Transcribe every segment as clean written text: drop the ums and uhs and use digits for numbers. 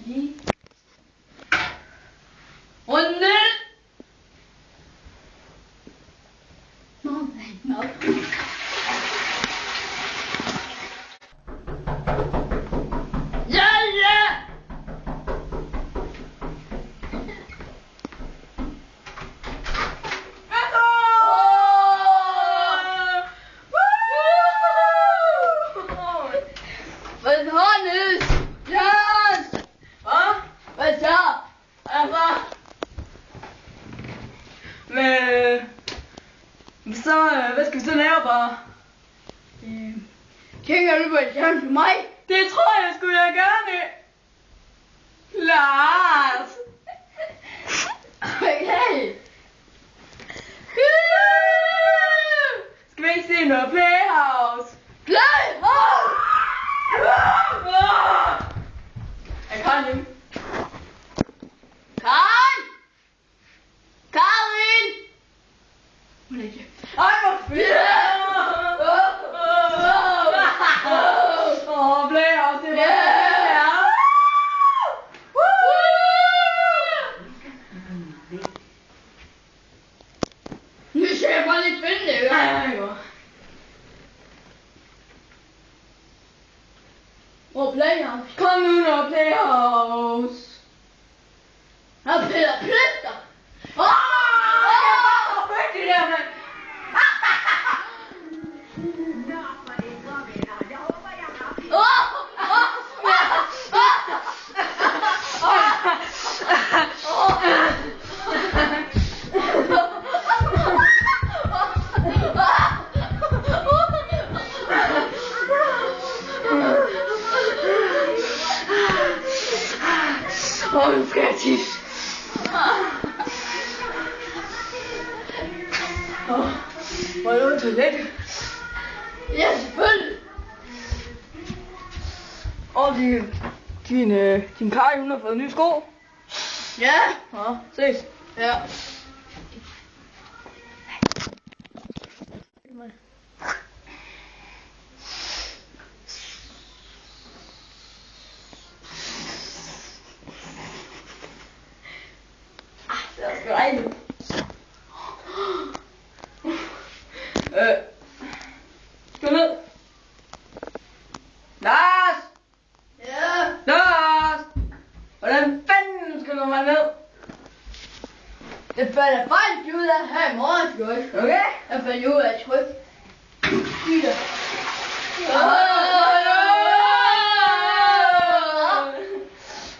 lige runde. Nå. Hvad skal vi så lave, bare? Tænker du på et hjemme til mig? Det tror jeg skulle jeg gerne. Lars! Okay. Skal vi ikke se noget Playhouse? Playhouse! Jeg kan dem. Karin! Hun er ikke. Ej, hvor fedt! Playhouse, det var Nu skal jeg bare lige finde det, ja. Hvor Playhouse? Kom nu, når Playhouse. Her er Peter Plister. Det der, mand. Nu skal jeg tisse. Må jeg låne toilettet? Ja, selvfølgelig. Og din Kari, hun har fået nye sko. Ja. Nå, ses. Ja. Det er sgu dejligt. Gå ned. Lars! Ja. Lars! Hvordan fanden skal du mig ned? Det falder faktisk ud af her i morgen, skal jeg ikke? Okay? Jeg falder ud af tryk. Giv dig.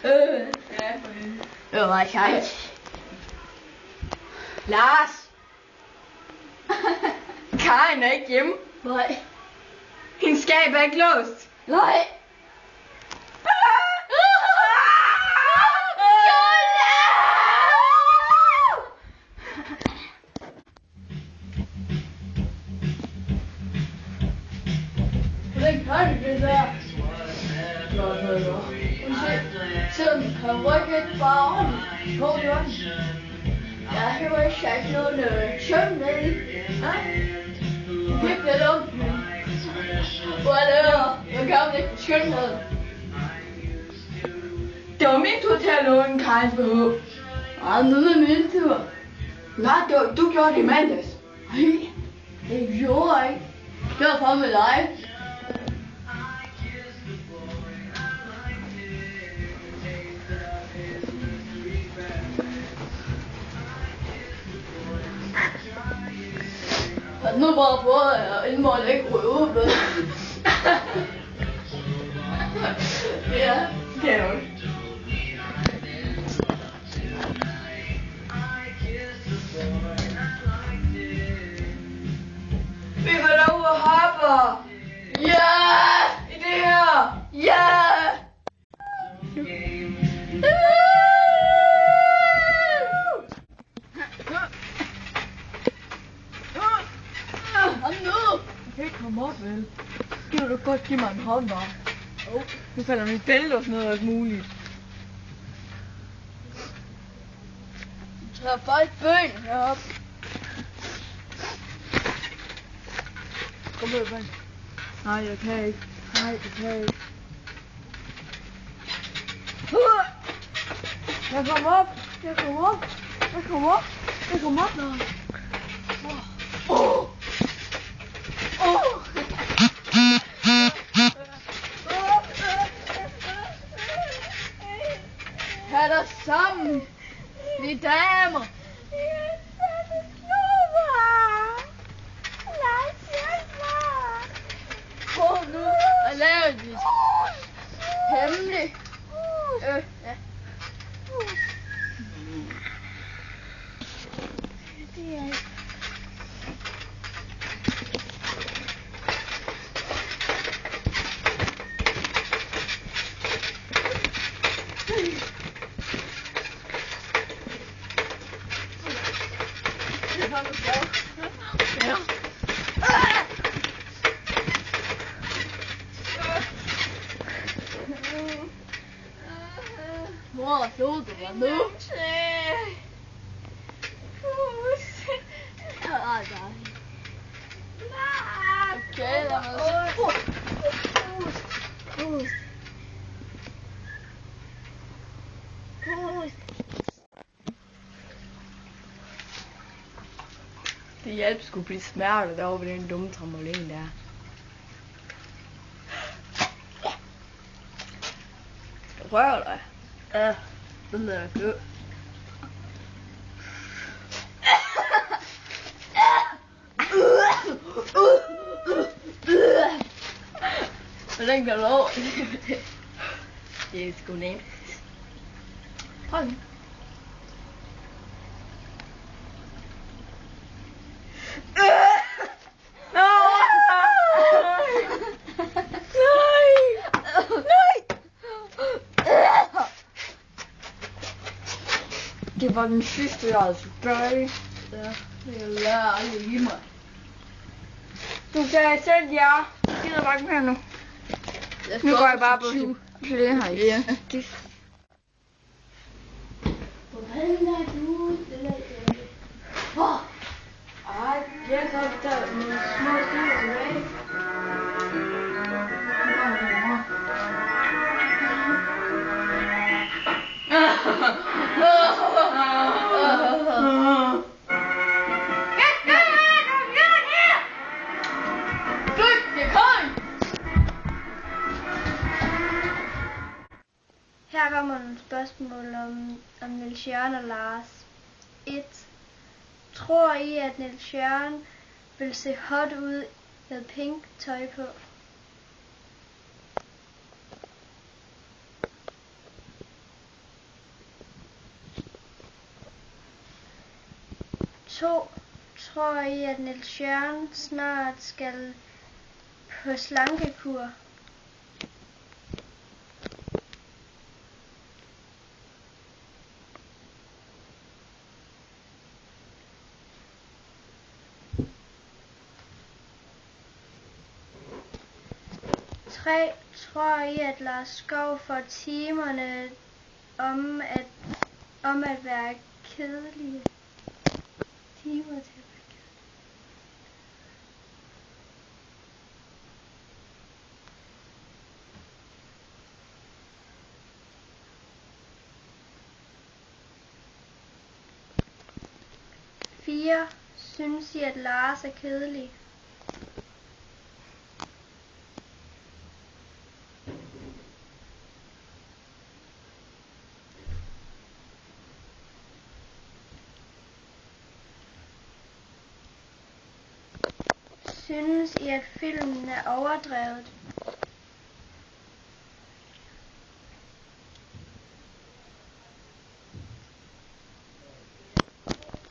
Ja, for helvede. Det var meget sejt. Lars! Karin er ikke hjemme. Nej. Hendes skab er ikke låst. Nej. Hvordan kan du det der? Selvom du kan rykke et bare om. Hvor du også. Jeg har jo ikke sagt noget søm ned i. Det er lidt om. Hvor er det? Jeg kan jo ikke skønhed. Det var min tur til at låne Karins BH. Ej, nu er min tur. Nej, du gjorde det i mandags. Nej, det gjorde jeg ikke. Det var for med dig. Nu bare på, inden må jeg ikke ryge ud med. Ja, Det er nok. Vi var derude og hoppe. ja, I det her. ja. Kom nu. Jeg kan ikke komme op, vel? Giver du godt give mig en hånd, bare? Nu falder mit bælte og sådan noget og alt muligt. Der er faktisk bøn heroppe. Kom med, mand. Nej, jeg kan ikke. Nej, jeg kan ikke. Jeg kommer op. Jeg kommer op. Jeg kommer op. Jeg kommer op. Tag dig sammen. Vi damer. Prøv nu at lave dit hemmeligt. Ja. Det er Ja. Mor, slog du mig nu? Okay, lad mig Det hjælp skulle blive smertet derovre ved den dumme trampolin der. Rør dig. Ja, den er god. Hvordan kan du over? Det er sgu nemt. Prøv den. Det var den sidste, jeg havde tilbage. Ja, jeg lader aldrig give mig. Du sagde selv ja. Jeg gider bare ikke mere nu. Nu går jeg bare på til det her. Ja. Hvordan er du? Ej, jeg kan optage nogle små dyr tilbage. Her kommer nogle spørgsmål om Niels Jørgen og Lars. 1. Tror I, at Niels Jørgen vil se hot ud med pink tøj på? 2. Tror I, at Niels Jørgen snart skal på slankekur? 3. Tror I, at Lars Skov får timerne om at være kedelige? Timer til at være kedelige. 4. Synes I, at Lars er kedelig? 'Synes I, at filmen er overdrevet?